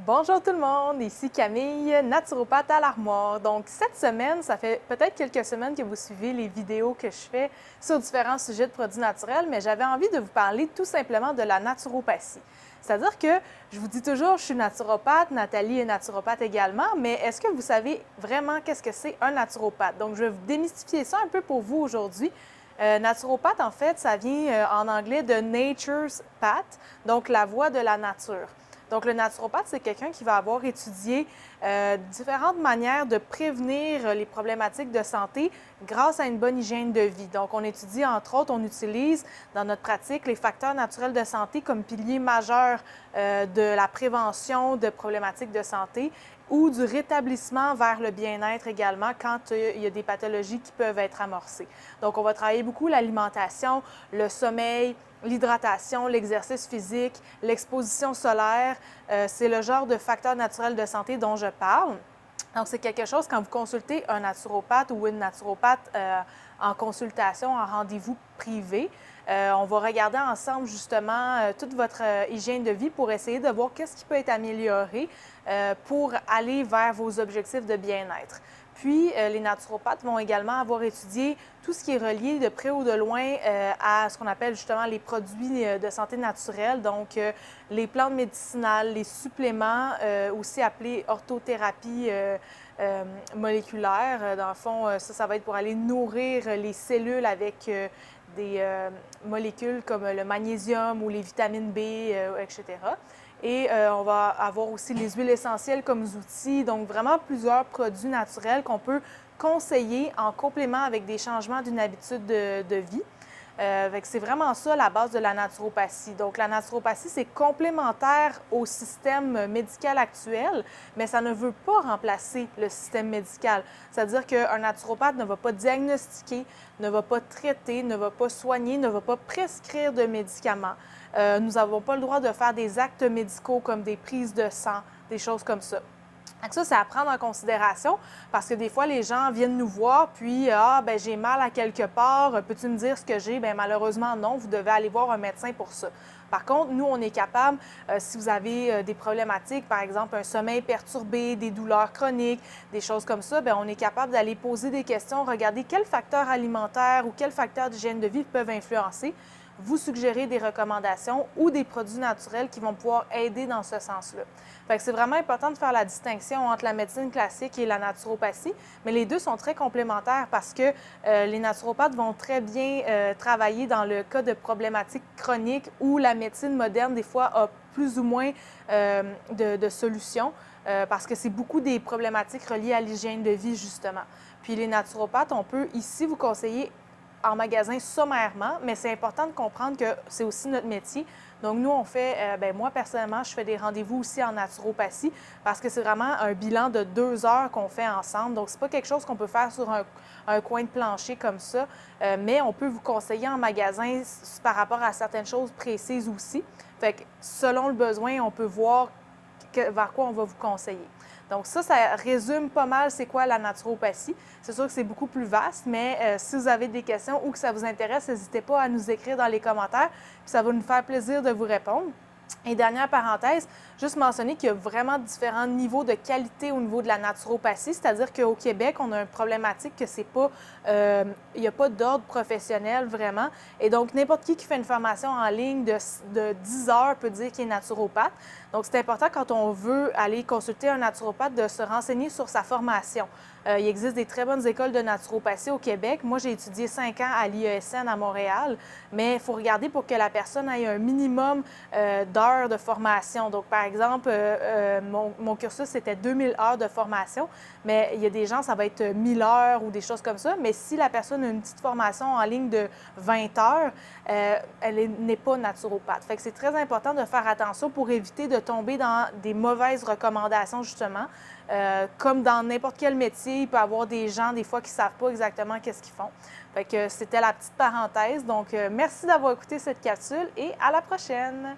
Bonjour tout le monde, ici Camille, naturopathe à l'Armoire. Donc cette semaine, ça fait peut-être quelques semaines que vous suivez les vidéos que je fais sur différents sujets de produits naturels, mais j'avais envie de vous parler tout simplement de la naturopathie. C'est-à-dire que je vous dis toujours, je suis naturopathe, Nathalie est naturopathe également, mais est-ce que vous savez vraiment qu'est-ce que c'est un naturopathe? Donc je vais vous démystifier ça un peu pour vous aujourd'hui. Naturopathe, en fait, ça vient en anglais de nature's path, donc la voie de la nature. Donc, le naturopathe, c'est quelqu'un qui va avoir étudié différentes manières de prévenir les problématiques de santé grâce à une bonne hygiène de vie. Donc, on étudie, entre autres, on utilise dans notre pratique les facteurs naturels de santé comme pilier majeur de la prévention de problématiques de santé ou du rétablissement vers le bien-être également quand il y a des pathologies qui peuvent être amorcées. Donc, on va travailler beaucoup l'alimentation, le sommeil, l'hydratation, l'exercice physique, l'exposition solaire. C'est le genre de facteurs naturels de santé dont je parle. Donc, c'est quelque chose, quand vous consultez un naturopathe ou une naturopathe en consultation, en rendez-vous privé, on va regarder ensemble justement toute votre hygiène de vie pour essayer de voir qu'est-ce qui peut être amélioré pour aller vers vos objectifs de bien-être. Puis, les naturopathes vont également avoir étudié tout ce qui est relié de près ou de loin à ce qu'on appelle justement les produits de santé naturelle, donc les plantes médicinales, les suppléments, aussi appelés orthothérapie moléculaire. Dans le fond, ça va être pour aller nourrir les cellules avec des molécules comme le magnésium ou les vitamines B, etc. Et on va avoir aussi les huiles essentielles comme outils, donc vraiment plusieurs produits naturels qu'on peut conseiller en complément avec des changements d'une habitude de vie. C'est vraiment ça la base de la naturopathie. Donc, la naturopathie, c'est complémentaire au système médical actuel, mais ça ne veut pas remplacer le système médical. C'est-à-dire qu'un naturopathe ne va pas diagnostiquer, ne va pas traiter, ne va pas soigner, ne va pas prescrire de médicaments. Nous n'avons pas le droit de faire des actes médicaux comme des prises de sang, des choses comme ça. Donc ça, c'est à prendre en considération parce que des fois, les gens viennent nous voir, puis j'ai mal à quelque part, peux-tu me dire ce que j'ai? Bien, malheureusement, non, vous devez aller voir un médecin pour ça. Par contre, nous, on est capable, si vous avez des problématiques, par exemple un sommeil perturbé, des douleurs chroniques, des choses comme ça, bien, on est capable d'aller poser des questions, regarder quels facteurs alimentaires ou quels facteurs d'hygiène de vie peuvent influencer, vous suggérer des recommandations ou des produits naturels qui vont pouvoir aider dans ce sens-là. Fait que c'est vraiment important de faire la distinction entre la médecine classique et la naturopathie, mais les deux sont très complémentaires parce que les naturopathes vont très bien travailler dans le cas de problématiques chroniques où la médecine moderne, des fois, a plus ou moins de solutions parce que c'est beaucoup des problématiques reliées à l'hygiène de vie, justement. Puis les naturopathes, on peut ici vous conseiller en magasin sommairement, mais c'est important de comprendre que c'est aussi notre métier. Donc, nous, on fait, moi, personnellement, je fais des rendez-vous aussi en naturopathie parce que c'est vraiment un bilan de 2 heures qu'on fait ensemble. Donc, c'est pas quelque chose qu'on peut faire sur un coin de plancher comme ça, mais on peut vous conseiller en magasin par rapport à certaines choses précises aussi. Fait que, selon le besoin, on peut voir vers quoi on va vous conseiller. Donc ça résume pas mal c'est quoi la naturopathie. C'est sûr que c'est beaucoup plus vaste, mais si vous avez des questions ou que ça vous intéresse, n'hésitez pas à nous écrire dans les commentaires, puis ça va nous faire plaisir de vous répondre. Et dernière parenthèse, juste mentionner qu'il y a vraiment différents niveaux de qualité au niveau de la naturopathie, c'est-à-dire qu'au Québec, on a une problématique que c'est pas, il n'y a pas d'ordre professionnel vraiment. Et donc, n'importe qui fait une formation en ligne de 10 heures peut dire qu'il est naturopathe. Donc, c'est important quand on veut aller consulter un naturopathe de se renseigner sur sa formation. Il existe des très bonnes écoles de naturopathie au Québec. Moi, j'ai étudié 5 ans à l'IESN à Montréal, mais il faut regarder pour que la personne ait un minimum d'heures de formation. Donc, par exemple, mon cursus, c'était 2000 heures de formation, mais il y a des gens, ça va être 1000 heures ou des choses comme ça. Mais si la personne a une petite formation en ligne de 20 heures, elle n'est pas naturopathe. Fait que c'est très important de faire attention pour éviter de tomber dans des mauvaises recommandations, justement. Comme dans n'importe quel métier, il peut y avoir des gens, des fois, qui ne savent pas exactement qu'est-ce qu'ils font. Fait que c'était la petite parenthèse. Donc, merci d'avoir écouté cette capsule et à la prochaine!